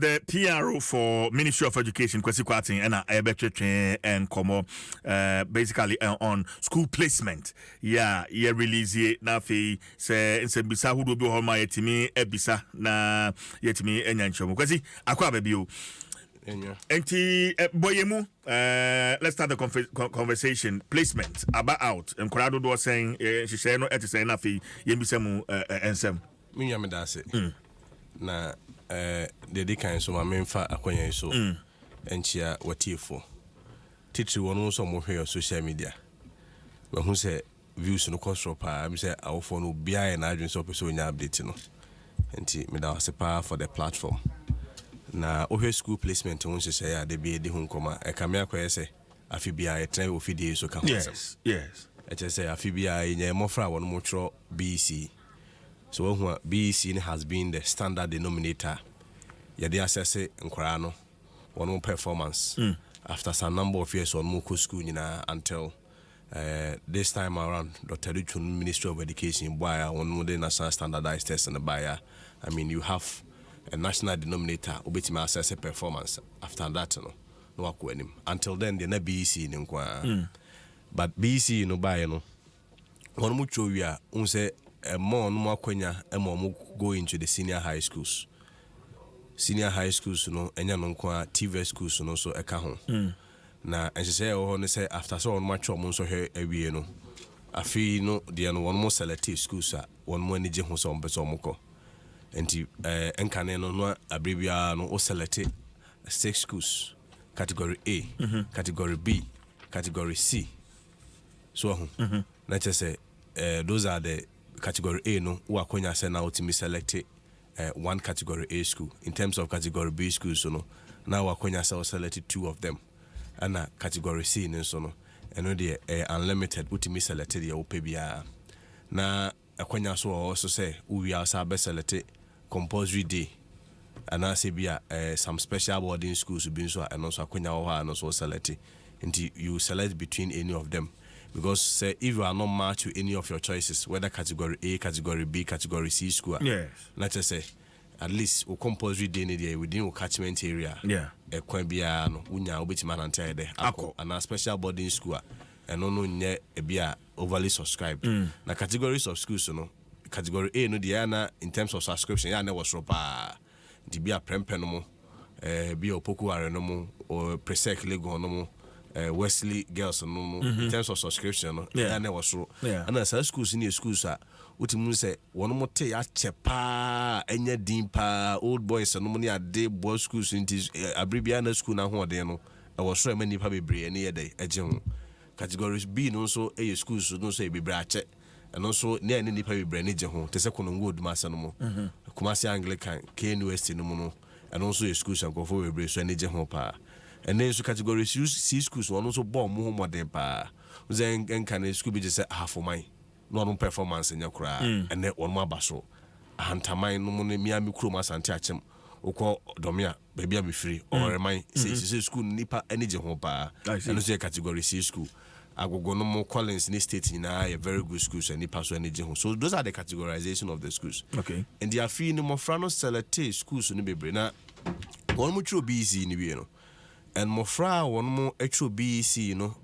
the PRO for Ministry of Education, Kwesi Kwatin, and Ebetwe and Komo, basically on school placement. Yeah, release it. Nafi say in Bisa who do be home my yetimi ebisa na yetimi enyanchomo. Kwesi akwa bebiu. Enti boyemu. Let's start the conversation. Placement about and Corrado was saying she say no et say nafi yembisemu ensem. Minyame dase. Na the kind so my main fa akwanya so enchia watifo titri wonu so mo hwe social media we hu say views no control pa am say awofo no bia na adwen so person nya update no enti me da pa for the platform na ohwe school placement won say ya de bi de hu nkoma e ka me akoye say afi bia e tren ofidie so ka ho yes e che say afi bia e nya mo fra wonu mo tro BC. So BEC has been the standard denominator. Yadi assess nkwara no one performance after some number of years on Moko school until this time around Dr. Richun Ministry of Education by one the national standardized test and the buyer. I mean you have a national denominator obetima assess a performance after that no akwenim. Until then the BEC in nkwa. But BEC no buy no one mu chowia unse more no kwenya mo go into the senior high schools no enya no kwa TV schools no so eka ho na ense ho ne say after so on match mo so he awie no afi no de no one more selective schools one more ni je ho so mbeso mko enti enkane no abribia no o select 6 schools category A category B category C so na say those are the category A no wa konya say now to me select one category A school. In terms of category B schools so no now wa konya say select 2 of them and category C no so no and the unlimited ultimate select the opebia na akonya so also say we are say select compulsory day and I say bia some special boarding schools been so and also akonya ho no so select and you select between any of them. Because say if you are not matched to any of your choices, whether category A, category B, category C school, yes, let's just say at least o compulsory day there within a catchment area, a kwambia no unya obetima nante de ako and a special boarding school and no nye ebia overly subscribed. Na categories of schools no category A no diana in terms of subscription ya na was ropa di bia prempe no mo bia opoku are no mo or presec lego no mo Wesley girls no in terms of subscription no and was so and as schools in schools utimu say one more te ya chepa enya din pa old boys no money ade boys schools in abribia na school na ho de no e was so many pa bebre na ye de eje ho categories B no so schools no so e bebre ache and also na ni pa bebre na je ho te se kono wood masa no mo Kumasi Anglican KNUST no mo no and also schools and go for bebre so na je ho pa. And then so category C schools one also bomb more modern pa. Then can school be just say half of mine. No performance in your cry and then one more basso. Hunter mine no money Miami Kroma Santiachem. Oko Domia, baby be free or mine say school nipa energy home pa. And also category C school. I go no more Collins in the state in a very good schools and nipa so energy home. So those are the categorization of the schools. Okay. And they are feeling more frano select schools in the na one much busy in the and mofra one more actual BEC, you know,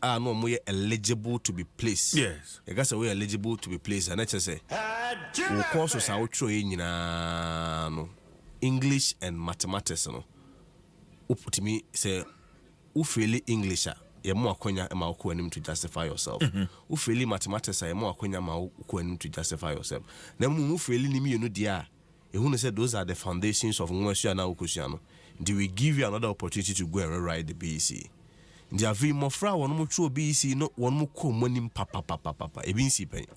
are no more eligible to be placed. Yes. I guess we eligible to be placed, and let's say, we course us out in English and mathematics, no. Up me say, ufeli English, ya mo akonya ma ukwenim to justify yourself. Ufeli mathematics, ya mo akonya ma ukwenim to justify yourself. Na mu ufeli ni mi you know dia. Who said those are the foundations of Mwesiana Ukusiano. Do we give you another opportunity to go and write the BEC? There are very more fra one more true BEC, not one more cool money papa.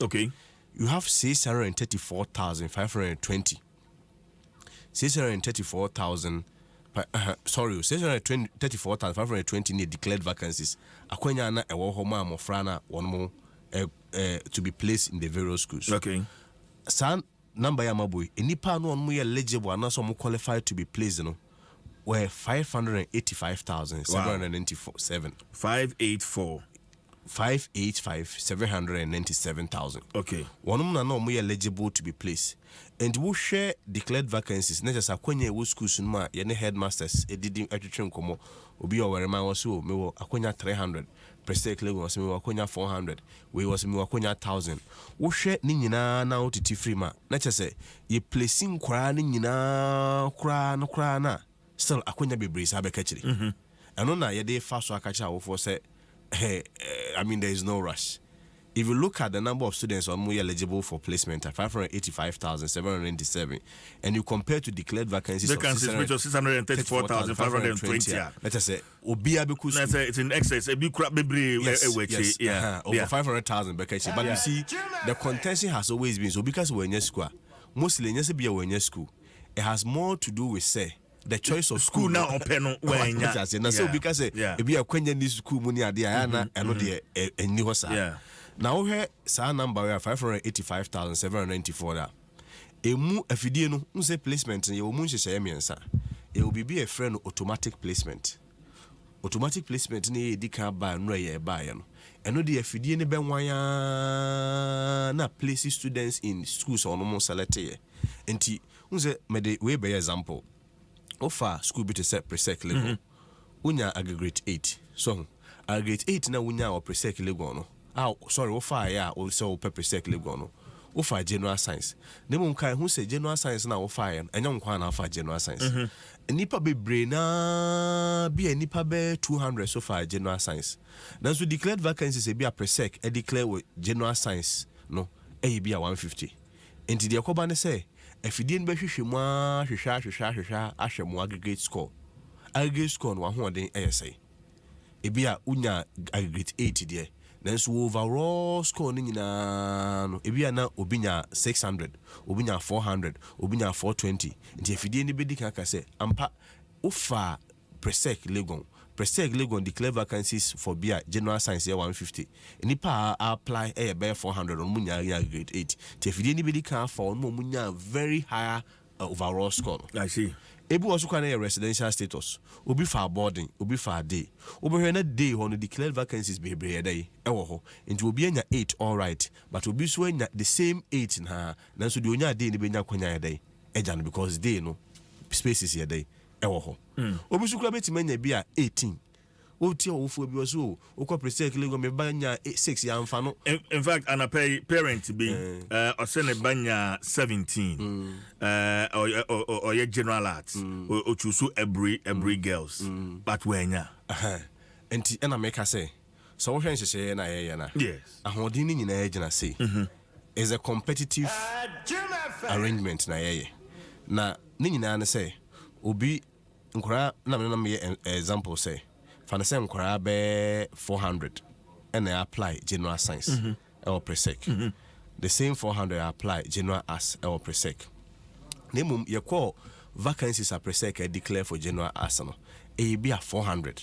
Okay. You have 634,520. 634,000 sorry, 634,520 need declared vacancies. Akwenya na ewo homa mofra na one more to be placed in the various schools. Okay. San number ya maboy enipa no on eligible and so qualified to be placed no were 585,797 584 585,797,000. Okay. One of them are eligible to be placed. And we share declared vacancies. Not just a quenya wo schools ma yene headmasters edidi atwetwe nkomo obi o were man was so me wo akwenya 300 presec level was me wo akwenya 400 we was me wo akwenya 1000 wo hwe ni nyina na otiti free ma na chese ye placing kwara ni nyina kwara na still akwenya bebre sa be kachiri eno na ye dey fa so akacha wo for say I mean there is no rush. If you look at the number of students who are eligible for placement at 585,797, and you compare to declared vacancies which was 634,520. Let us say, it's in excess. Over 500,000 vacancies. But you see, the contention has always been so because we're in your school. Mostly, in your school, it has more to do with say. The choice of school now open when so because if you are in this school money at the Ayana and not the new now here sa number we are 585,794 da emu afidie no say placement ye wo mu nhyehyɛ miensa e will be a friend automatic placement ne di ka ba no ye ba ye no eno de afidie ne benwan na place students in schools on mo select ye enti unse me de we be example offer school bit set presec level unya aggregate 8 so aggregate 8 na unya o presec level no sorry, we fire ya we say pepper sec level no. We fire general science. Nemu kai who say general science na we fire enya nkwa na fire general science. Nipa bebre na be nipa be 200 so far general science. Then so declared vacancies e be a presec e declare with general science no e be a 150. Enti de akoba ne say efidie nbe hwehwe mu hwehwa ahwemu aggregate score. Aggregate score no ho den e say. E be a unya aggregate 80 there. Then so overall score ni nyina no ebi ana obinya 600 obinya 400 obinya 420 nti efidie ni bedi kan ka say ampa ufa presec legon declare vacancies for bia general science 150 nipa apply be 400 on munya grade 8 nti efidie ni bedi kan for on munya very high overall score. I see. Ebi also can a residential status. Obi for boarding, obi for day. Obi na day on the declared vacancies be day. Ewo ho. Into obi enya 8 all right, but obi so enya the same 8 in her. Nanso the onya day ni be nya kwanya day. Ejan because day no spaces here day. Ewo ho. Obi so kura beti menya bi a 18. Oti ofu obi so okwa presec lego me banya 6 ya mfa no. In fact an a parent be osene banya 17 or your general arts or choose every girls but wenya enti na make say so wo hwen hyehyɛ na yɛ na yes ahodin ni nyina yɛ gina say is a competitive arrangement na yɛ na ni nyina na say obi nkora na me example say fanase nkora be 400 and I apply general science or presec the same 400 I apply general arts or presec nemum ye call vacancies are presec declare for general arts no e be a 400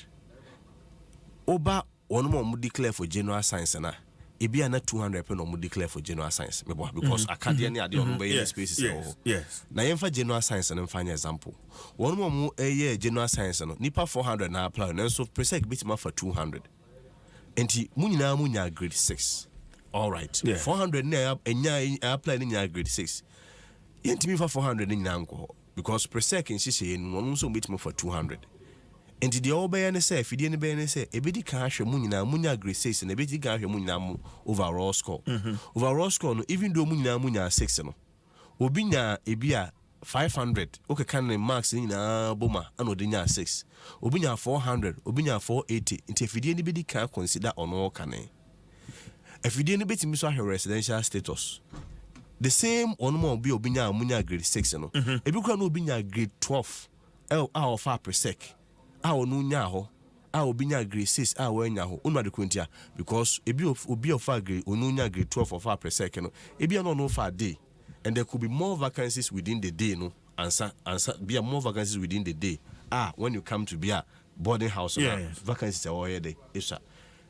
oba one more declare for general science na e be na 200 pe no declare for general science because academia ade on be spaces yes na yemfa general science na mfa example one more general science no nipa 400 na apply na so presec bitima for 200 enti munyina munya grade 6 all right 400 na enya apply na grade 6 yentimi fa 400 ni nyina nko because presec in sisi no so bitima for 200 enti de obey ne say fidie ne be ne say ebedi ka ahwe munyina munya grade 6 na ebedi ka ahwe munyina mu overall score overall score no even though munyina munya 6 no obinya ebia 500 okay can marks nyina boma ana odinya 6 obinya 400 obinya 480 enti efidie ne bedi ka consider ono kane efidie ne betimi so ahwe residential status the same ono mo bi obinya munya grade 6 no ebi kura no obinya grade 12 of presec no nya ho obinya grade 6 wanya ho onu ade kwentia because obi of grade onu nya grade 12 of presec no ebi no for day and there could be more vacancies within the day no answer be more vacancies within the day when you come to be a boarding house vacancies are here day isa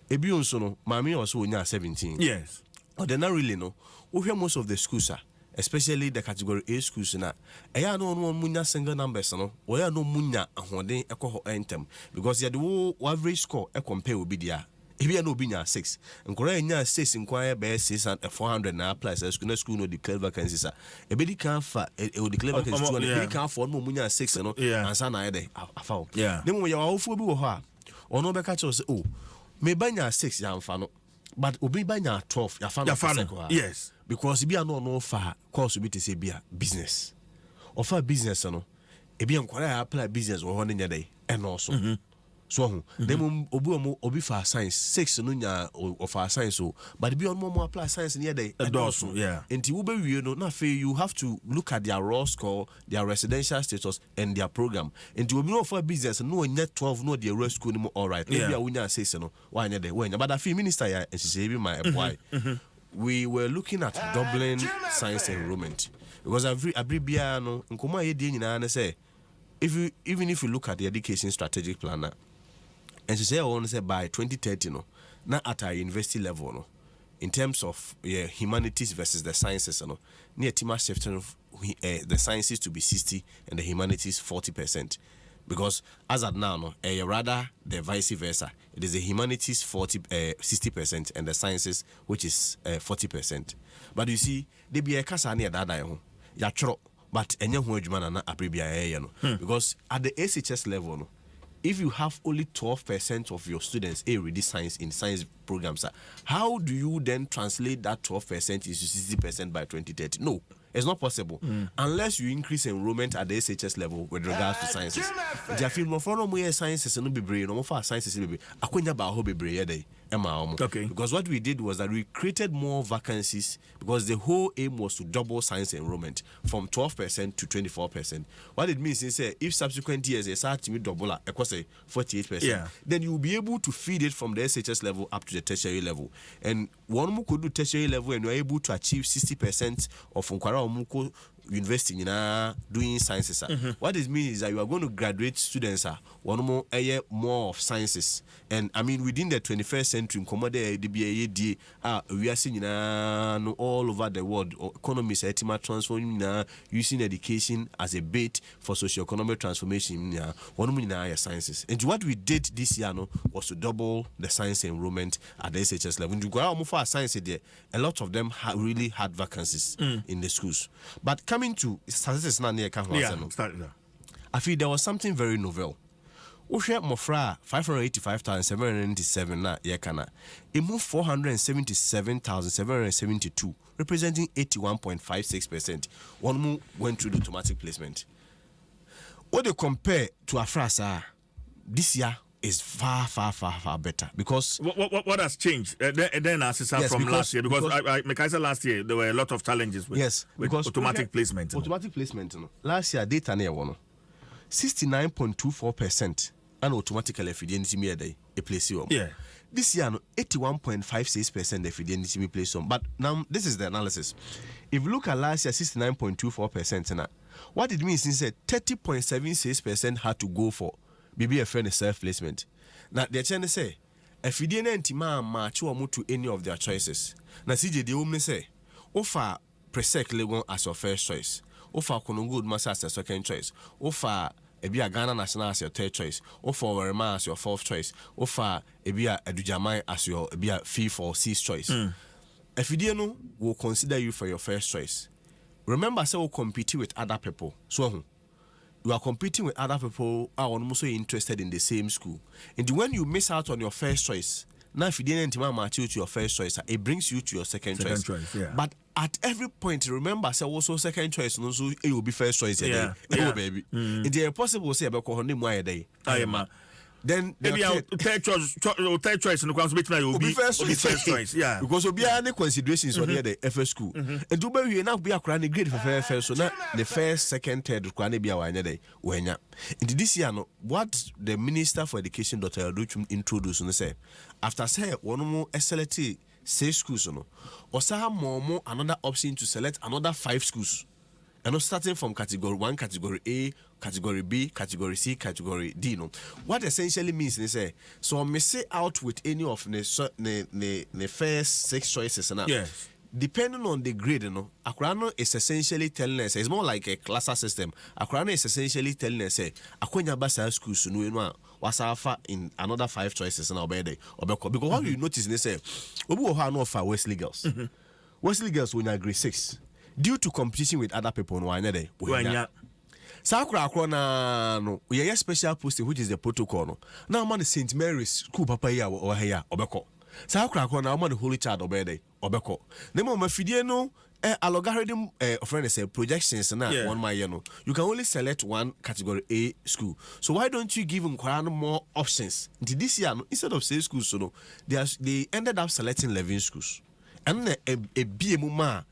ebi onso no mami also nya 17 yes ordinarily no we hear most of the schools especially the category A schools na eya no munya single numbers no we no munya ahoden ekoho entem because ya the average score compare obi dia If you no binya 6, and Korea 6 inquire by 6 and 400 now plus a school no declare vacancies. A baby can't it will declare vacancies 200 can't afford no munya 6 and sana ede afao. Yeah. Then when you are awful be ha or no back us oh may banya 6 yam fano but obi banya 12 ya fano. Yes. Because be no far course be to say be business. Offer business no. E be inquire apply business or one in your day and also. So then obi for science 6 no nya of our science so but be on more apply science near day also yeah and you know na fe you have to look at their raw score, their residential status and their program and you know for business no net 12 no the raw school no all right maybe we nya 6 no why nya day when but I feel minister ya and she say be my boy we were looking at doubling science enrollment because every bia no nkoma ye die nyina na say even if you look at the education strategic plan and she say I want to say by 2030 no na at our university level no in terms of humanities versus the sciences no near tima shifting the sciences to be 60 and the humanities 40% because as at now no rather the vice versa it is the humanities 60% and the sciences which is 40%. But you see they be a kasa near dada ho ya chro but enye ho adwuma na abribia no because at the SHS level no if you have only 12% of your students ready science in science programs, how do you then translate that 12% into 60% by 2030? No, it's not possible unless you increase enrollment at the SHS level with regards to sciences. Sciences no be brain, no for sciences be akwenya ba ho bebre dey. Okay. Because what we did was that we created more vacancies because the whole aim was to double science enrollment from 12% to 24%. What it means is if subsequent years they start to double up, 48%, then you will be able to feed it from the SHS level up to the tertiary level. And one more could do tertiary level and you're able to achieve 60% of Unkwara Omuko university doing sciences. What it means is that you are going to graduate students one more of sciences. And I mean within the 21st century, we are seeing all over the world economies transforming using education as a bait for socio-economic transformation. Sciences. And what we did this year was to double the science enrollment at the SHS level. When you go out for science, a lot of them really had vacancies in the schools. But coming to statistics I feel there was something very novel. Oshe Mofra 585,797 na yekana. It moved 477,772, representing 81.56%. One more went through the automatic placement. What they compare to Afrasa this year is far better because what has changed then from last year because I said last year there were a lot of challenges with automatic placement. Automatic placement last year data near 69.24% and automatically efficiency me a place you. This year 81.56% efficiency me place on. But now this is the analysis. If you look at last year 69.24% now, what it means is that 30.76% had to go for BB a friend self placement. Now the channel say if you didn't match or to any of their choices. Now CJ the woman say offer presec legon as your first choice. Offer Konongo Master as your second choice. Offer a Ghana National as your third choice. Offer Werema as your fourth choice. Offer a Adujamai as your fifth or sixth choice. If you didn't will consider you for your first choice. Remember, say we'll compete with other people. So you are competing with other people who are also interested in the same school. And when you miss out on your first choice, now if you didn't match you to your first choice, it brings you to your second choice. But at every point, remember, say also second choice, and also it will be first choice. Baby. It is possible to say about Kohoni day. Then third choice in the consummation will be first choice. Yeah, because we are any considerations on the FS school. And do we now be a chronic grade for first, so now the first, second, third, chronic be our day. When ya in this year, what the Minister for Education, Dr. Adom, introduced and say after say one more SLT 6 schools, or say more another option to select another 5 schools. And starting from category 1, category A, category B, category C, category D. What essentially means is so I may say out with any of the first 6 choices. Yes. depending on the grade, Akurano is essentially telling us, it's more like a classer system. Akurano is essentially telling us, Akwenya Basa school sunu wasafa in another 5 choices na obede obeko. Because what you notice they say, obu oha no for Wesley girls. Wesley girls when you grade 6, due to competition with other people no anya dey. Sakura Akrona no we special posting which is the protocol no. Now man St. Mary's school papa here or here obeko. Sakura Akrona man the Holy Child obede obeko. Nemo mafidie no algorithm friend say projections na one my no. You can only select one category A school. So why don't you give them more options? This year no, instead of 6 schools so no, they ended up selecting 11 schools. And a BMUMA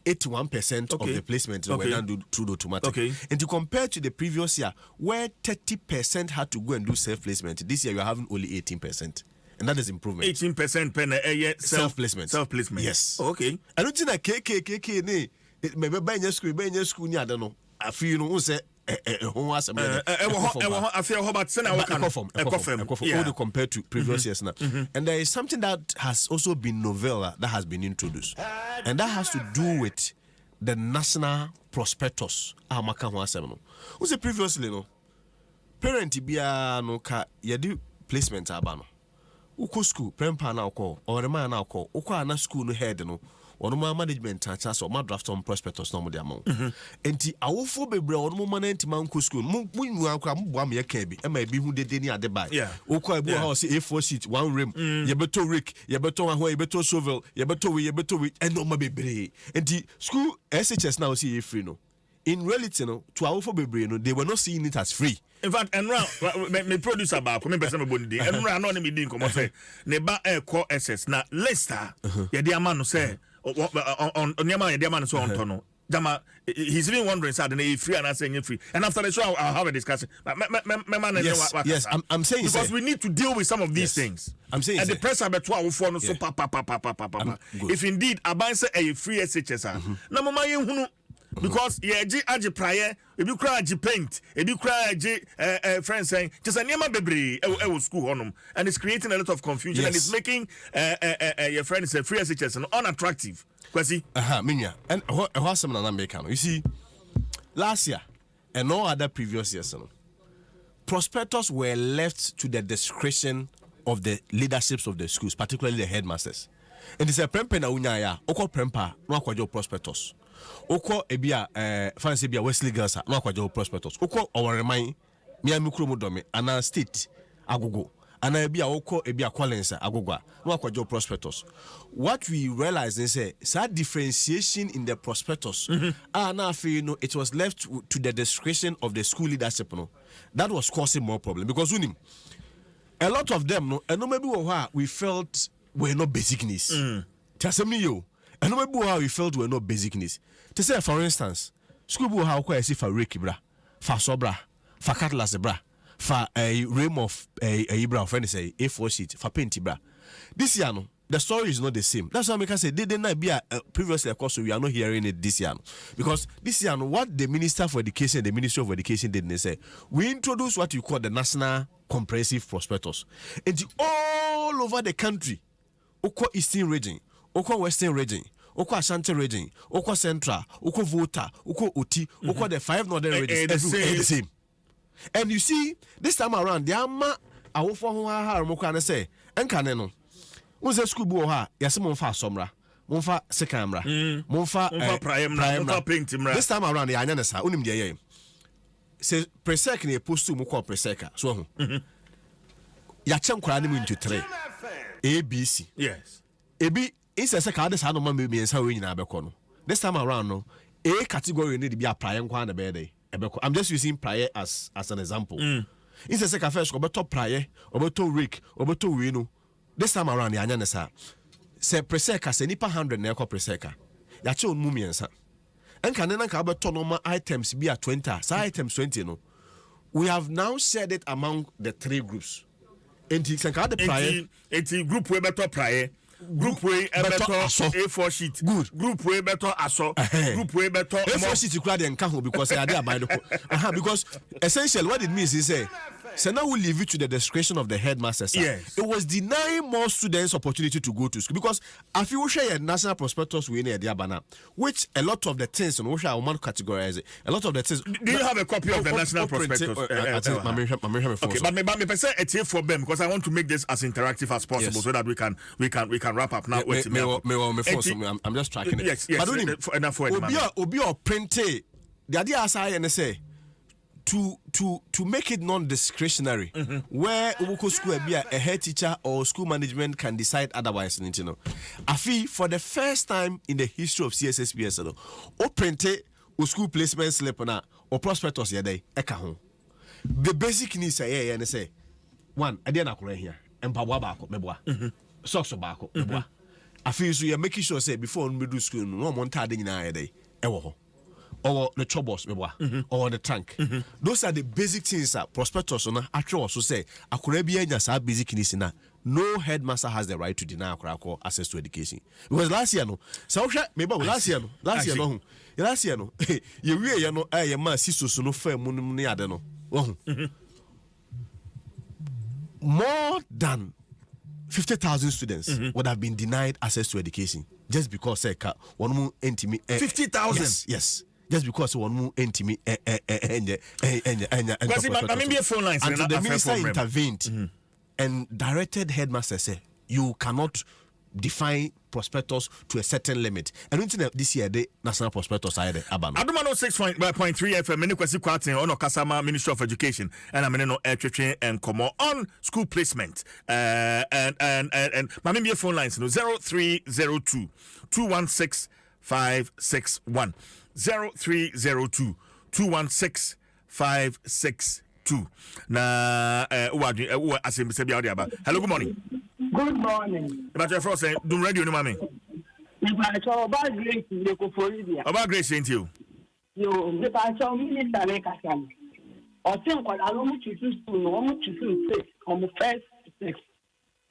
81% of the placement were done through the automatic. And to compare to the previous year, where 30% had to go and do self-placement, this year you are having only 18%. And that is improvement. 18% per self-placement. Self-placement. Yes. Okay. I don't think that KK, maybe by your school, I don't know. I feel you know, say, I feel how about compared to previous years now. And there is something that has also been novel that has been introduced, and that has to do with the national prospectus. Who's the previously no parent bia no ka yedi placement abano uko school prempa na uko or man na uko ana school no head no ono management chance or draft on prospectus no mo dia mo enti awofo bebre ono management man ko school mu akwa mo am ye ka bi e ma bi hu dede ni ade bai uko abu house A4 sheet one rim ye beto rake ye beto ho ye beto shovel ye beto we eno ma bebre enti school SHS now see free no. In reality, no, to our bebre, no, they were not seeing it as free. In fact, and round me producer about me person bondi and round on me din come say neba core SS na Leicester ya dia man say on yama ya dia man so on tono jama he's even wondering say they free and I saying free and after the show I'll have a discussion yes I'm saying because we need to deal with some of these things. I'm saying and the press about 12 no so pa if indeed aban say a free SHS na mama yen hunu because aji prayer ebi kra aji paint ebi kra aji friends saying just a niema bebre e school honum and it's creating a lot of confusion and it's making your friends say free SHS unattractive kwasi minya and what some na make you see last year and no other previous years no prospectors were left to the discretion of the leaderships of the schools, particularly the headmasters. And it's a prempa na unya ya oko prempa no akwajo prospectus oko ebia fancy bia Wesley girls no akwajo prospectus oko owareman miami kromo dome ana state agogo ana ebia oko ebia Collins agogo no akwajo prospectus. What we realized is that differentiation in the prospectus now you know it was left to the discretion of the school leadership no that was causing more problem because a lot of them no and no maybe we felt were not basic needs. Tasemi yo. And no maybe how we felt were not basic needs. To say for instance, school boy how I see for Ricky bra, for sobra, for cutlass bra, for a rim of a bra friend say A4 sheet, for painty bra. This year no, the story is not the same. That's why I can say they did not be previously of course we are not hearing it this year. Because this year what the Minister for Education, the Ministry of Education did they say, we introduced what you call the National Comprehensive Prospectus. And all over the country, Oko Eastern region, Oko Western region, Oko Ashanti region, Oko Central, Oko Volta, Oko Oti, Oko the 5 northern regions, everywhere the same. And you see, this time around, the Amma awofo ho ha moko an say, enka no. Unse school bo ha, yase mo fa somra, mo fa sekamra, mo fa prime, mo fa paintimra. This time around, ya anya sa, unim de ye. Say presec na post mu call presec so ho. Ya chem kwara ne mu into 3. ABC. Yes. Ebi insese ka de sa no ma me ensa we nyina abekọ no. This time around no, A category need to be apply nkwa na be dey. I'm just using prayer as an example. Insese ka first obeto prayer, obeto rake, obeto we no. This time around ya anya ne sa. Se preseka se nipa 100 na ekọ preseka. Ya che onmu miensa. Enka ne na ka obeto normal items be at 20. Sa items 20 no. We have now shared it among the 3 groups. Enti senka the prayer enti group we better prayer group we better A4 sheet good group we better aso group we better A4 sheet kura dey nka ho because I dey abide because essentially what it means is say So now we leave it to the discretion of the headmaster. Sir. Yes. It was denying more students opportunity to go to school because if you share a national prospectus we need Diabana, which a lot of the things on which I want to categorize it, a lot of the things. Do you have a copy of the national prospectus? Okay, but maybe say it's here for them because I want to make this as interactive as possible so that we can wrap up now. I'm just tracking it. Yes. But Obi or print it. The idea as I say. To make it non-discretionary, where Ubuko school be a head teacher or school management can decide otherwise. I feel for the first time in the history of CSSPS, o printe o school placement slip na or prospectus yede eka ho. The basic needs say and say one I didn't akure here and pabwa bako meboa socks bako meboa. I feel so you're making sure say before we do school no one tade nyina yede ewo ho. Or the chobos, or the tank. Those are the basic things that prospectors on actually also say. Akurebi enya basic needs na. No headmaster has the right to deny Akurako access to education. Because last year no, so maybe last year no, you really no, I am a sister so no fair moon near no. More than 50,000 students would have been denied access to education just because say one more intimate 50,000. Yes. Just because one more intimate and the minister intervened and directed headmaster say you cannot define prospectus to a certain limit. And this year the national prospectus are Adom 6.3 FM many kwesi kwate on Kasama Ministry of Education and I'm no training and come on school placement and my maybe phone lines 0302 216 561 0302 216 562 na asim se bia aba. Hello, good morning. Good morning. About your first saying do radio no mami. About Grace le ko Florida. About Grace ain't you. Yo, the pastor minister le kasam. O tin ko la lo mu tutu no mu tutu 6 on the first 6.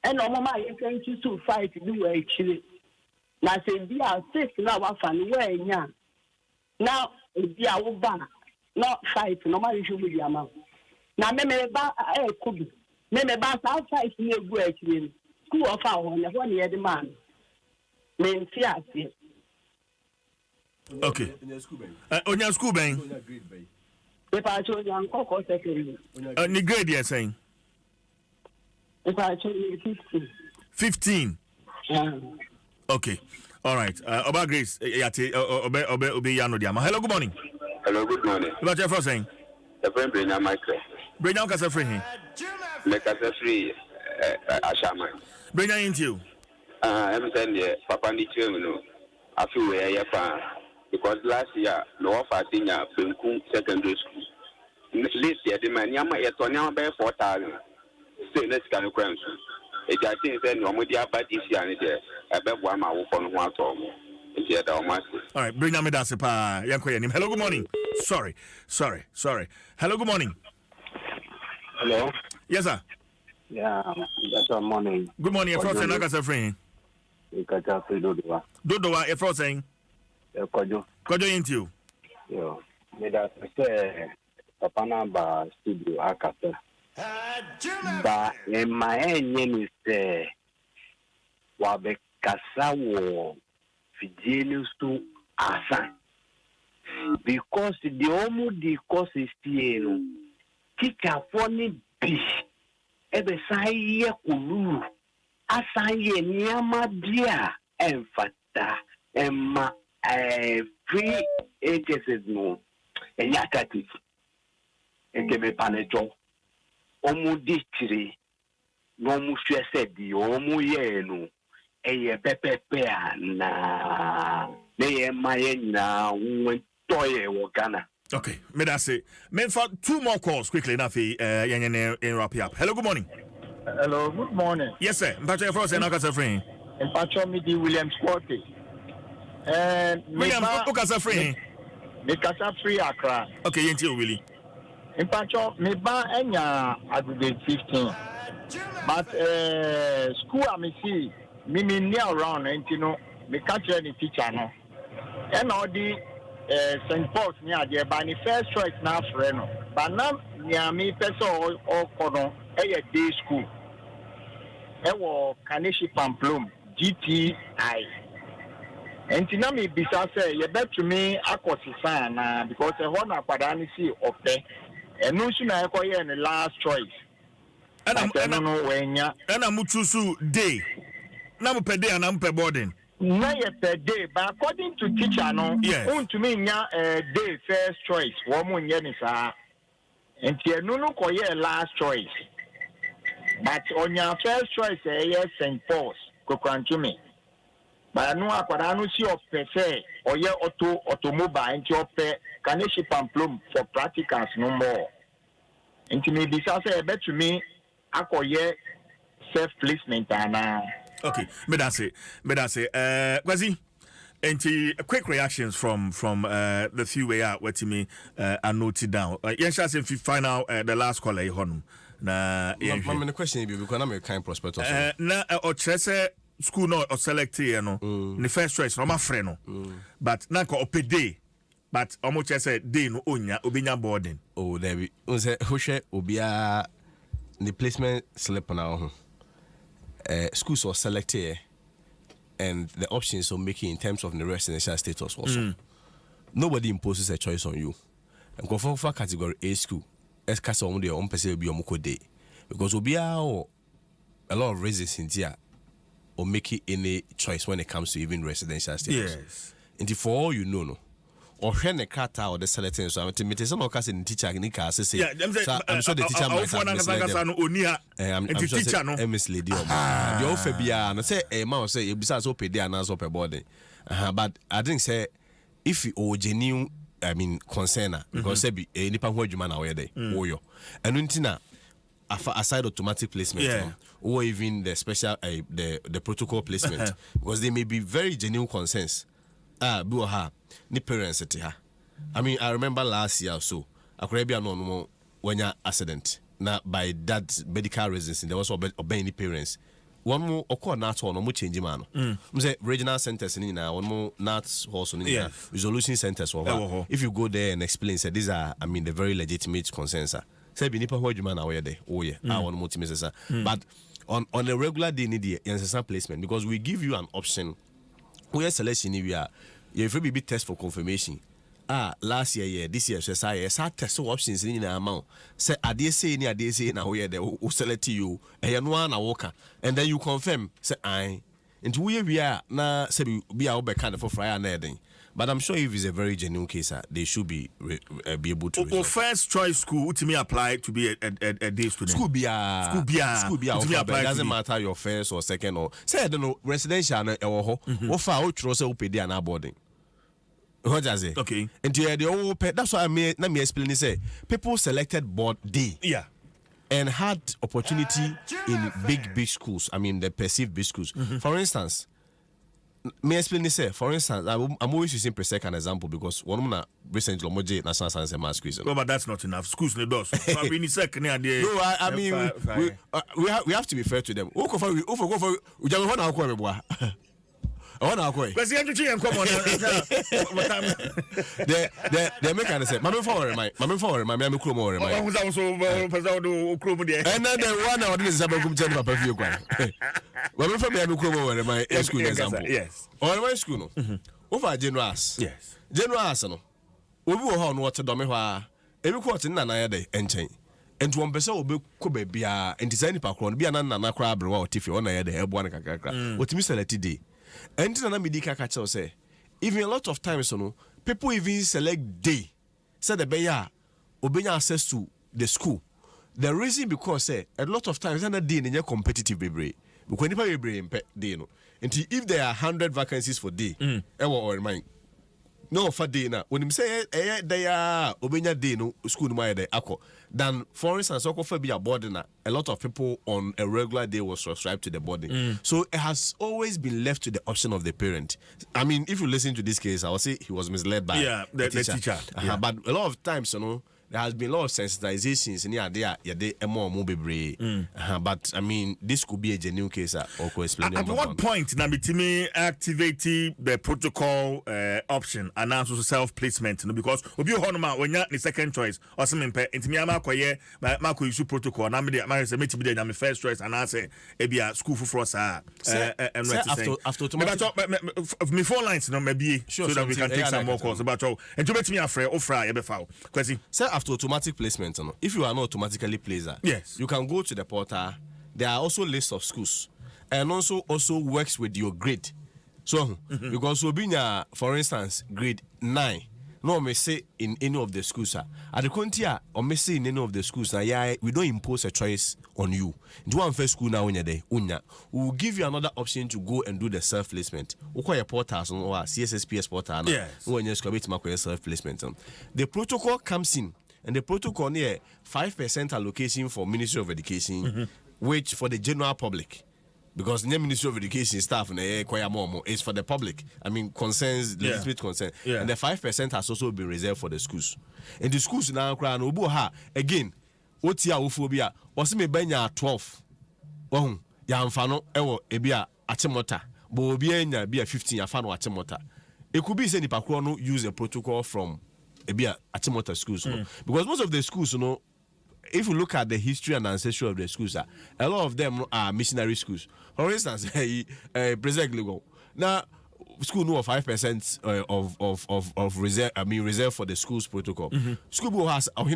And no mama you can to fight do e chire. Na say bia 6 na wa fa ni we nya. Now bia wo ba not 5 no ma you should be amount. Na me ba e kubi. Me ba sa 5 ni egu e chire. School of our one year the man. Men fiasi. Okay. On your school bang. If I told you Uncle secondary. Ni grade you're saying? If I told you 15. Okay. All right. Oba Grace, yate obe yano diama. Hello, good morning. Hello, good morning. About your first saying? The friend Brenya Michael. Brenya kasa free him. Me kasa free Ashama. Brenya into you. I'm saying Papa Nichu no. I feel where you are because last year no offer senior Benkum secondary school. This year the man yama yetonya be 4,000. Say let's can crime. It I think say no mo dia bad this year ni there. E be bo ama wo for no ho ato. All right, bring me down. Hello, good morning. Sorry. Hello, good morning. Hello. Yes, sir. Yeah, that's morning. Good morning. You're from Nagasa friend. Dodowa, you're from saying? Kojo into you. Yo, me that say Papa Namba studio Akata. But in my name is Wabe Kasawo. Fijianus to Asa because the only course is still teacher for me be ebe sai kulu asaye niama dia enfata emma free agencies no enyakati ekebe panejo omu dichiri no mu hwese di omu ye no eye pepepe na ne maye na toye wo Ghana. Okay, me that say. Men for 2 more calls quickly enough in wrap up. Hello, good morning. Hello, good morning. Yes, sir. Mpacho for say Nagasa friend. Mpacho me di William Sporty. William Nagasa friend. Me kasa free Accra. Okay, yenti Willie. Mpacho me ba enya aggregate 15. But school I see me near around and you know me catch any teacher no and all the St. Paul's near there by the first choice now for no but now me person or kono a day school. Kaneshi Pamplum GTI. And Tinami Bisa say, you bet to me, Akosisan, because a Hona Padanisi of the and no sooner I acquire the last choice. And I don't know when ya and I'm Mutusu day. Now per day and I'm per boarding. Not per day, but according to teacher, no, yes. To me, day first choice, woman Yenisa, and Tianuno Koye last choice. But on your first choice, yes, St. Paul's, Kokranchumi. But no, I don't see of per se, or your automobile, and your pay, Kaneshi Pamplum for practicals no more. And to me, this also a bet to me, I call ye self placement and okay, me that's it. Quasi, and quick reactions from the few way out what me are noted down. Yes, as if you find out the last caller honum. Na the question be because I'm a kind prospect also. Na or chese school no or select here no. The first choice no my friend no. But na ko opede. But almost chese day no onya obinya boarding. Oh, there be. Unse hoshe obia the placement slip na ho. Schools are selected and the options are making in terms of the residential status also. Nobody imposes a choice on you. And go for category A school, as case on their own person will be on day. Because we are a lot of reasons in here or making any choice when it comes to even residential status. Yes. And for all you know, no. Or when the cat or the selecting so I'm to some of in teacher in class say I'm sure the teacher might have misled them. Mislead you. The offer be and say a man say besides open there and answer per body. But I didn't say if you genuine concern because say be any pan where you man away there. And untina aside automatic placement or even the special the protocol placement because they may be very genuine concerns. Buha ni parents at her. I remember last year or so, a Caribbean no when you accident. Now by that medical reasons, there was obey any parents. One more occur not on no change man. Say regional centers in one more not also in resolution centers over. If you go there and explain, say these are the very legitimate concerns. Say be nipa hoju man away there. Oh yeah, I want more to but on a regular day need the placement because we give you an option. We are selection we are you free be test for confirmation. Last year, this year, so I test options in the amount. Say I did say now we are the select you and one a walker, and then you confirm. Say I and we are now say be our kind of for Friday netting. But I'm sure if it's a very genuine case, they should be able to. First choice school to me apply to be a day student. School be it doesn't matter your first or second or say I don't know residential or far out say open day and boarding. What does it? Okay. And the whole that's why let me explain this. Say people selected board D. Yeah. And had opportunity in big schools. The perceived big schools. For instance. May I explain this? For instance, I'm always using Presec an example because one of my recently Moje National Science and Maths quiz. Well, but that's not enough. Schools need those. No, we have to be fair to them. I want to go. Because the entry and come on. They make an say. Mamma forward, my mammy crew more. My was also crew there. And then the one I didn't say about Jennifer Perfume. Mamma from Mammy crew more. My school example. Yes. Or my school. Over generous. Yes. Generous. No. We will hold what to Domewa. Every quarter in another day and chain. And to one person will be Kobe Bia and design Pakron, be an anana crab or if you want to have the airborne cacacra. What Mr. Letty and then I say, even a lot of times, people even select day, say the beya, obey access to the school. The reason because a lot of times, and a day in your competitive baby, because you brain day, and if there are 100 vacancies for day, or mine. No for day now. When you say they are obeying day no school no day ako. Then for instance, for be a boarding a lot of people on a regular day will subscribe to the boarding. So it has always been left to the option of the parent. If you listen to this case, I will say he was misled by the teacher. But a lot of times, there has been a lot of sensitizations in the more bebre. But I mean, this could be a genuine case. At what point Namitimi activate the protocol option and also self-placement? Because Obi Honoma when you're the second choice or something intimiama kwaye Marco issue protocol. I say maybe the first choice and I say a school for us and after me 4 lines no maybe so that we can take some more calls about and to bet me afraid or fry question. Say after automatic placement, if you are not automatically placed, yes, you can go to the portal. There are also lists of schools, and also works with your grade. So because Obinya, for instance, grade 9, no may say in any of the schools, at the Contia or may say in any of the schools, we don't impose a choice on you. Do one first school now when you're there, we will give you another option to go and do the self placement. Okay, a portal, CSSPS portal, when you're self placement. The protocol comes in, and the protocol near 5% allocation for Ministry of Education, which for the general public. Because the Ministry of Education staff is for the public. I mean, concerns, legitimate concern. Yeah. And the 5% has also been reserved for the schools. And the schools now, again, Otia Uphobia, was me benya 12. Oh, Yamfano, Ewo, Ebia, Achimota, Bobiena, Bia 15, Afano, Achimota. It could be said Ipakrono use a protocol from Ebia, Achimota schools. Because most of the schools, if you look at the history and ancestry of the schools, a lot of them are missionary schools. For instance, President now school know 5% of reserve. I mean reserve for the schools protocol. School has of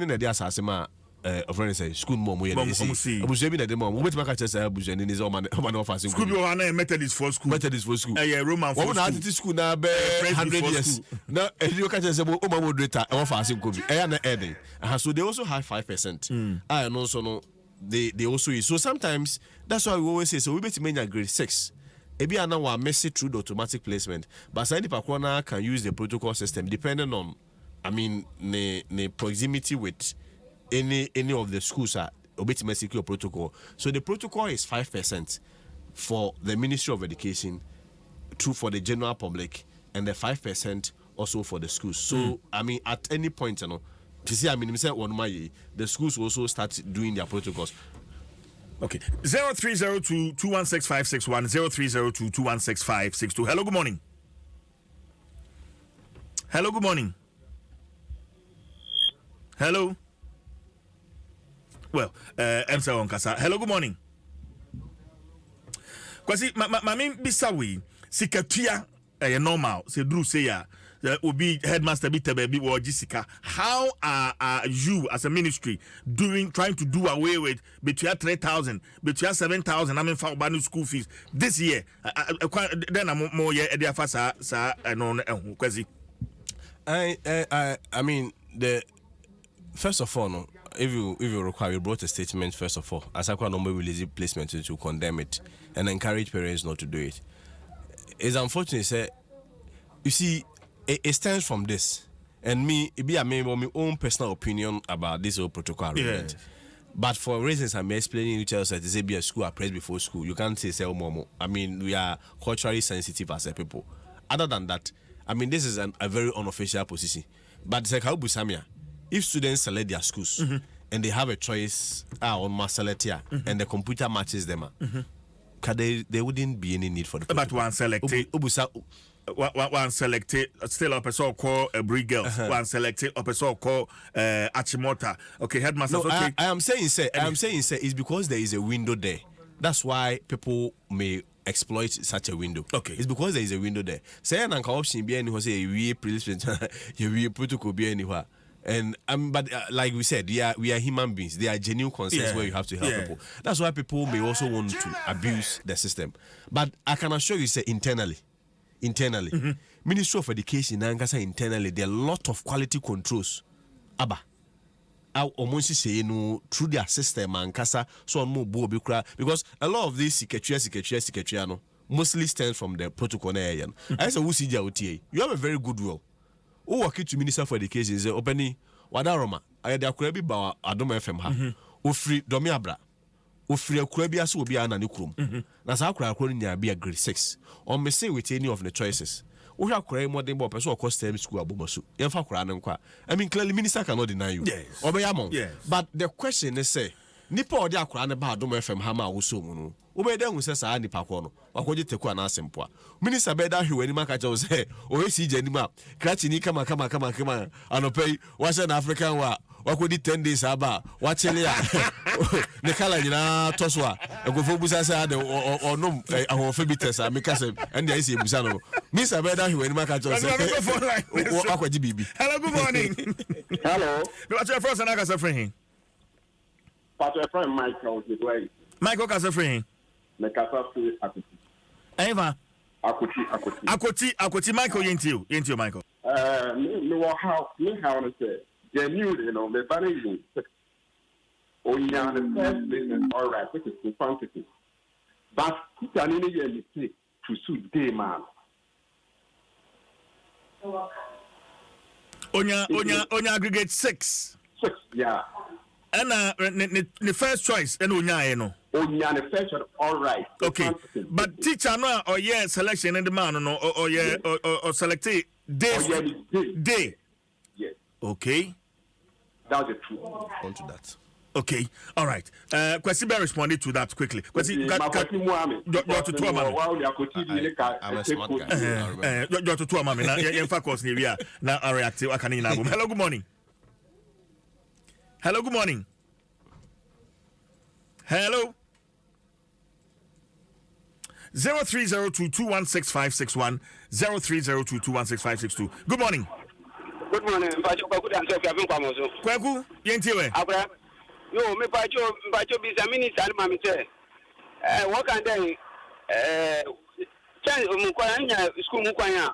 friends say school mom we see. Abuja be na dem mom. We better catch say Abuja ni is all man offer school. School we Methodist for school. Methodist for school. Roman for school. We school na be 100 years. Now you catch say o ma moderator e offer school bi. E na adding. So they also have 5%. And also no they also use. So sometimes that's why we always say so we better make grade 6. Ebi ana wa message through the automatic placement. But some people can use the protocol system depending on the proximity with any of the schools are obey secure protocol. So the protocol is 5% for the Ministry of Education, true for the general public, and the 5% also for the schools. So I mean, at any point, you see, I mean, the schools will also start doing their protocols. Okay, 0302-216-561, 0302-216-562. Hello, good morning. Hello, good morning. Hello. Well, Emsa Onkasa. Hello, good morning. Kwasi, mami bisawi sikatua normal. Se Drew say ya obi headmaster bi tebebi wo jisika. How are you as a ministry trying to do away with between 3,000, between 7,000? I mean, for banu school fees this year. Then I'm more yeah. Edia fasa sa no kwasi. I mean the first of all no. If you require, we brought a statement first of all. As I quite normally release placement to condemn it and encourage parents not to do it. It's unfortunate, say, you see, it stems from this, and me, it be a member of my own personal opinion about this whole protocol arrangement. But for reasons I'm explaining, you tell us that it's a school are pressed before school. You can't say momo. I mean, we are culturally sensitive as a people. Other than that, I mean, this is a very unofficial position. But it's like how Busamia. If students select their schools and they have a choice on mass select here and the computer matches them, there wouldn't be any need for the protocol. But one selected, one selected, still a person called a Brig Girls, one selected a person called Achimota. Okay, headmaster. No, okay. I am saying, it's because there is a window there. That's why people may exploit such a window. Okay, it's because there is a window there. Say an option be anywhere, say we protocol be anywhere. And but like we said, we are human beings. There are genuine concerns where you have to help people. That's why people may also want to abuse the system. But I can assure you, say internally, Ministry of Education, internally, there are a lot of quality controls. Through their system and kasa so on because a lot of these secretary mostly stems from the protocol. I say you have a very good will. Who work to Minister for Education is opening Wadaroma. I had a crabby bar Adom FM ha. Free Domiabra. Free a crabby as will be an anicrum. That's how crowd be a grade 6. Or may say with any of the choices. we have correct more than more person or STEM school abomosu. You have I mean, clearly, minister cannot deny you. Yes. Yes. But the question is, say, Nipa or the Akran about Adom FM Hama Usumu. Ubeda who says, I nipa kono. Wakoje teku na simple. Minister beda hu any makaja say, o see Jenima, Kratini kama. Anopay, was an African wa. Wakodi 10 days aba. Wachelia. Nekala yina toswa. Go for busa say or no our febites amikase and the IC busano. Minister beda hu any makaja say. Wakodi bibi. Hello, good morning. Hello. What's your first and I got friend? Pastor friend Michael is way. Michael Kasafrin. Mekasa free Akuti. Eva. Akuti Michael Yentio Michael. Me how to say. They knew, the funny oh yeah, the first business, all right, which is the quantity. But it's an immediate mistake to suit day man. Onya aggregate 6. 6, yeah. And the first choice, and Onya, no. Onya, the first one, all right. Okay, but teacher no or yeah selection and the man no or yeah or select day. Day. Yes. Okay. That's the truth. On to that. Okay, all right. Kwesi be responded to that quickly. Kwesi, I'm a smart guy. You're to two mama. In fact, was near now. I react. I can in album. Hello, good morning. Hello, good morning. Hello. 0302216561 0302216562. Good morning. Good morning. Kwaku, yentiwe. Yo, me pacho bisa minister mami say. What can they change mukwanya school mukwanya.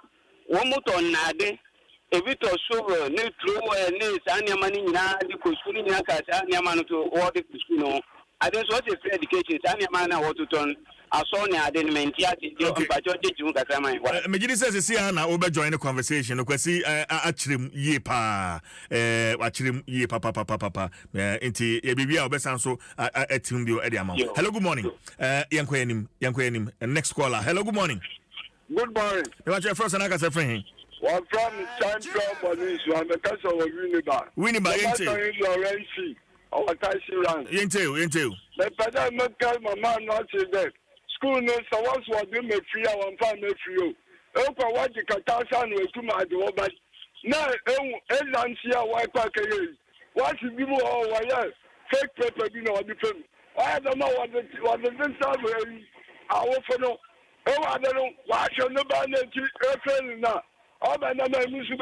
Wo moto nade. Evito so ne true ne sanya mani nyina di ko school nyina ka sanya manu to what the school no. I don't want to free education sanya mana what to turn. Aso ne ade ne ati di pacho de jimu kakra man. Me gidi says see na obe join the conversation. Kwesi achirim ye pa achirim ye papa enti e bibia obesan so atim bio e de amount. Hello, good morning. Yankoyanim next caller. Hello, good morning. Good morning. You want your first and I got a friend. One from Central Police, one the castle of Winneba. Yente. Our taxi run. Yente. The father not call my man not say that. School no so once was doing me free one farm me free. Opa what the Katasa no to my door but now Elansia why pack what is people all why fake paper you know the film. I don't know what the thing our for no. Oh I don't know why should nobody friend now. All my number is to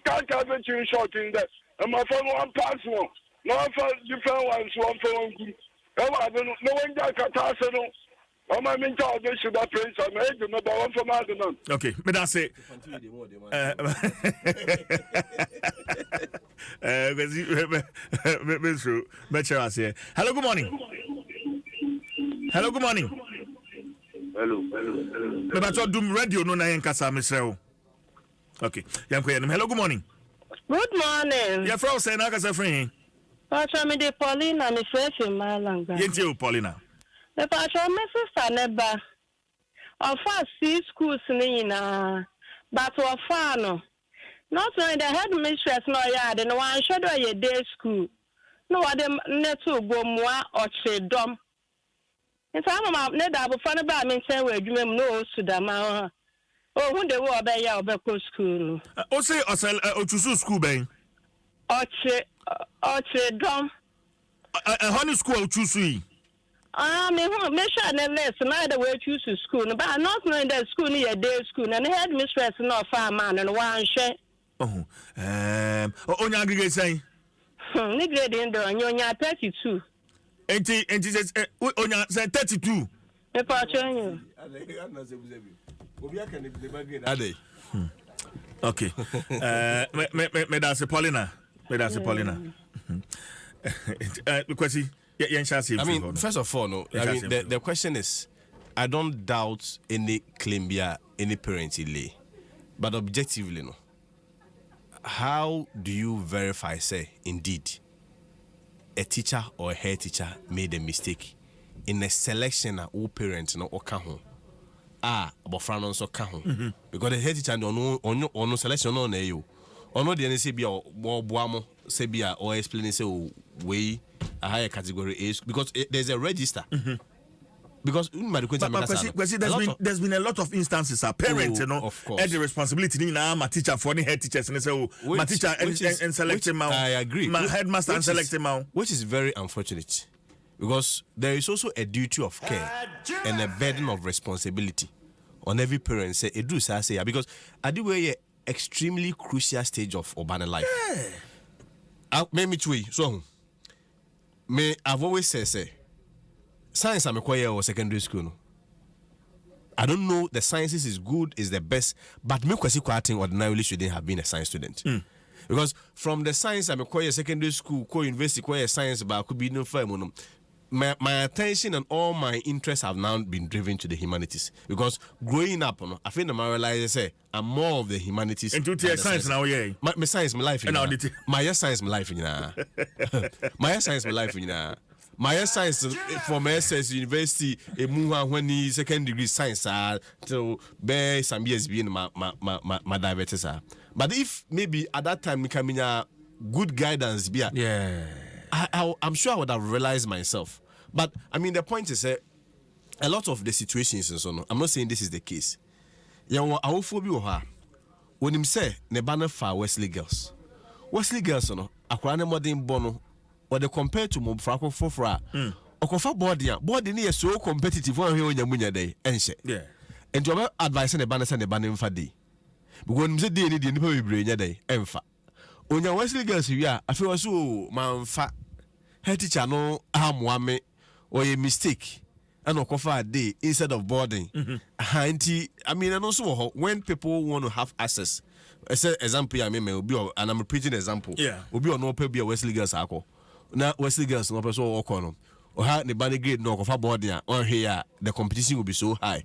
can't have it in short in that. And my phone one pass one. No for different ones, one for one good. Oh, I don't know. No one got Catasano. Oh, my mentor, they should have praised some age, number one from Adom. Okay, but that's it. Hello, good morning. Hello, good morning. Hello. But I Doom Radio no na yankasa mesrel. Okay. Hello, good morning. Good morning. Your friend say na kasa friend. Pacha me de Paulina me fresh in Malanga. Yenti Paulina. The pacha me sister neba. Ofa see schools ni na. But ofa no. Not only the headmistress no yard and one should a day school. No other neto go moi or Adom. And some of them are funny about me saying where you know Sudama. Oh, when they were by your school. Oh, say, or to school, bang. Adom. A honey school, too sweet. Make sure never less neither way choose to school, but I'm not knowing that school near day school and headmistress no farm man and one share. Oh, on aggregate say. Nigga in the on 32. And he says, on 32. The pacha. Okay. Me that's Paulina. Because I mean, first of all, no. I mean, the question is, I don't doubt any claim by any parent lay, but objectively, no. How do you verify, say, indeed, a teacher or a head teacher made a mistake in a selection of all parents, no, or home? abofra no so ka ho because the head teacher no selection no na you ono de say bia boa mo say bia or explain say we a higher category A because there's a register. Because there's been a lot of instances parents had the responsibility my teacher for the head teachers and say my teacher and selecting I agree my headmaster and selecting which is very unfortunate because there is also a duty of care and a burden of responsibility on every parent say do say because I do a extremely crucial stage of urban life. Me so I've always say science I'm a or secondary school. No? I don't know the sciences is good, is the best, but me kwasi kwating ordinarily shouldn't have been a science student. Because from the science I'm a secondary school, university, science, but I could be no firm. My attention and all my interests have now been driven to the humanities. Because growing up, I think I realize I'm more of the humanities. And to science now, yeah. My science, my life. My science, my life. My science, my life. My science from SS University, when he second degree science, to bear some years being my diabetes. But if maybe at that time, becoming a good guidance, I'm sure I would have realized myself. But I mean, the point is a lot of the situations and so on. I'm not saying this is the case. I phobia when him say Nebana for Wesley girls, no, Aquana modern bono. Or they compare to Mobfraco Fofra, Okofa body near so competitive one here on Yamunya day, and say, and to advice and a banner and a banner for day. But when the day need to brain your day, and fa. On your Wesley girls, I feel so, man, fat, head teacher no harm wame or a mistake. And Okofa a day instead of boarding. I mean, and also when people want to have access, as an example, I mean, and I'm repeating example, will be on no pay be a Wesley girls. Now Wesley girls no person work on or had the body grade no of board on here the competition will be so high.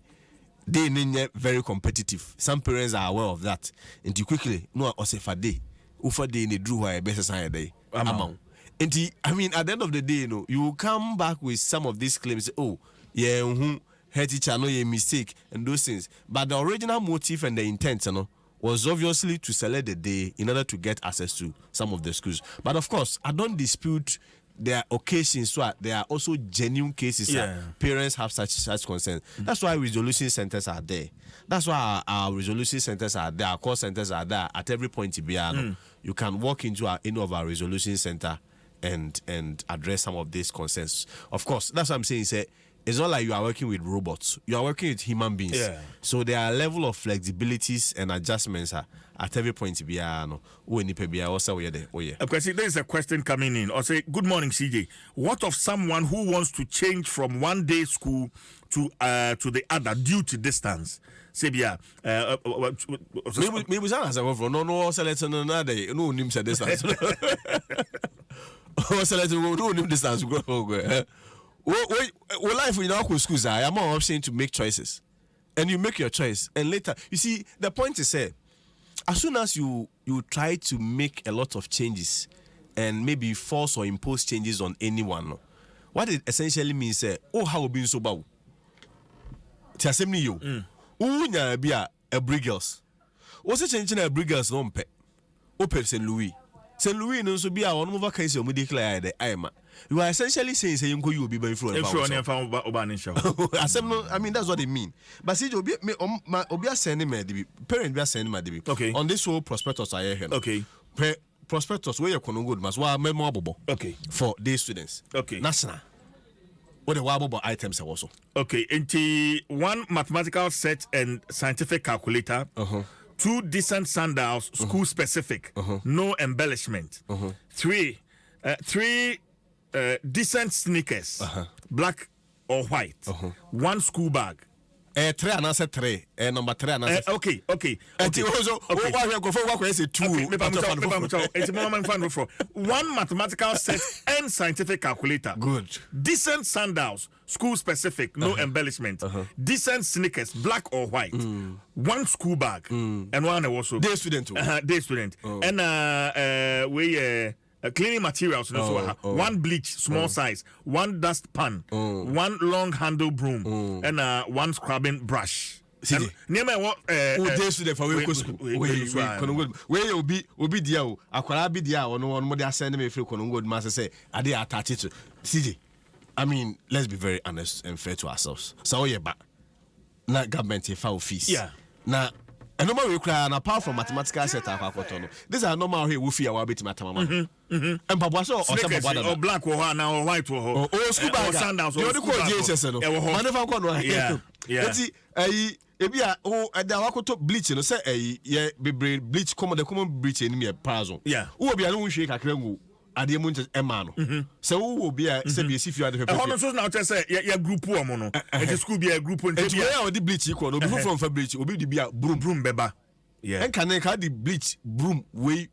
They need very competitive. Some parents are aware of that. And quickly no or say for day. Ufa day they drew a better sign day. Amount. And I mean at the end of the day, you will come back with some of these claims, head teacher no a mistake and those things. But the original motive and the intent, was obviously to select the day in order to get access to some of the schools. But of course, I don't dispute there are occasions where there are also genuine cases that parents have such concerns. That's why resolution centers are there. That's why our resolution centers are there. Our call centers are there at every point. You can walk into any of our resolution center and address some of these concerns. Of course, that's what I'm saying. It's not like you are working with robots. You are working with human beings. So there are a level of flexibilities and adjustments at every point. There is a question coming in. I'll say, good morning, CJ. What of someone who wants to change from one day school to the other due to distance? Maybe no selection another day. No name said distance. No distance. Well, life in our schools, I am more option to make choices, and you make your choice, and later, you see, the point is, as soon as you try to make a lot of changes, and maybe force or impose changes on anyone, what it essentially means, how been so bad. Tiasemni yo, unya be a Briggles. What's a changing a Briggles no pe? Open St. Louis. St. Louis no so be a one over case of declare the IMA. You are essentially saying you will be by influence. I mean, that's what they mean. But see, Obia sending me, parent be sending me. Okay. On this whole prospectus I hear. Okay. Prospectus where you can good mas wa memorable. Okay. For these students. Okay. National. What the wabble items are also. Okay. Into one mathematical set and scientific calculator. 2 decent sandals, school specific, no embellishment. 3 decent sneakers, black or white. 1 school bag. 3 and answer 3. Number 3 and answer. Okay. One mathematical set and scientific calculator. Good. Decent sandals, school specific, no embellishment. Decent sneakers, black or white. 1 school bag and 1 also day student. Day student. And cleaning materials, 1 bleach, small size, 1 dust pan, 1 long handle broom, and 1 scrubbing brush. Niema what day student for we school. We obi dia o. Akwara bi dia o no mo dey send me free konongo ma say I dey attach it to CJ. I mean, let's be very honest and fair to ourselves. So yeah, but na government file fees. Yeah. Na a normal we cry and apart from mathematical set up akotono. These are normal here we fear our bit matamama. And papa so or black or now or white or school bag sandals or the JSS no. Manefa ko no. Yeah. Ebia da wakoto bleach no say ye bebre bleach come the common bleach ni me parazo. Yeah. Wo bia no hwe kakra ngu ade mu ema no. Se wo bia se bia si fi ade pepe. Hono so na say ya group o mo no. It school bia group on bia. E we the bleach equal no be from bleach obi di bia broom beba. Yeah. And can the bleach broom way.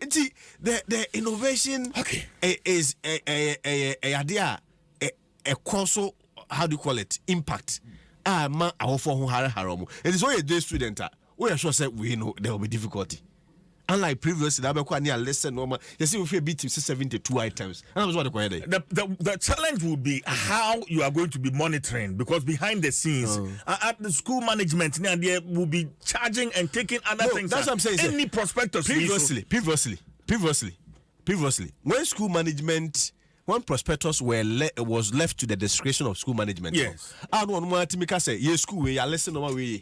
See, the innovation is a idea a causal, how do you call it, impact. Ma awofo ho haramu. It is only a day student. We are sure say we know there will be difficulty. Unlike previously, that be near lesson normal. You see, we beat 72 items. And that was what the challenge would be how you are going to be monitoring, because behind the scenes, at the school management, there will be charging and taking other things. That's what I'm saying. Any prospectus previously, when prospectus was left to the discretion of school management. Yes. School way, listen no way.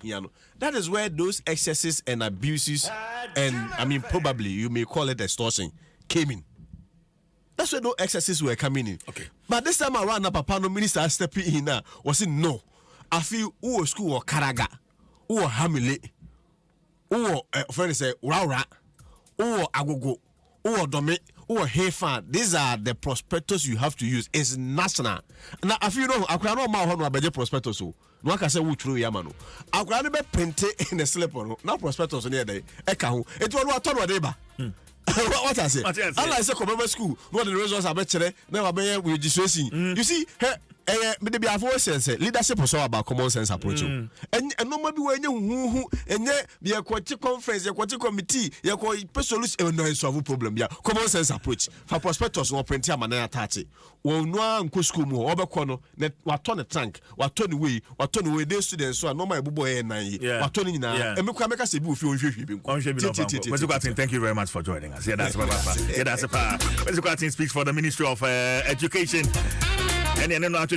That is where those excesses and abuses and I mean probably you may call it extortion came in. That's where those excesses were coming in. Okay. But this time around, Papa no minister stepping in now was saying no. I feel who school or Karaga, who Hamile, who friend say Raura, who Agogo, who Dome. Oh, hey, fan. These are the prospectus you have to use. It's national. Now, if you know, I can't know how to be prospectus. No one can say which true Yamano. I can't be printed in a slip on no prospectus near the Ekaho. It was what I told what I say. I say, come school. What the results are better. Never be with discussing. You see, maybe I've always said leadership is all about common sense approach. And no maybe when you and be a quality conference, a quality committee, you call solution no solve problem. Yeah, common sense approach. For prospectors or printer manana tati. Well, no one school more over corner. Net what turn a tank, what turn away, the students so no my bubo and what turning now. And make us a boo few. Thank you very much for joining us. Yeah, that's what that's a part. Speaks for the Ministry of Education. And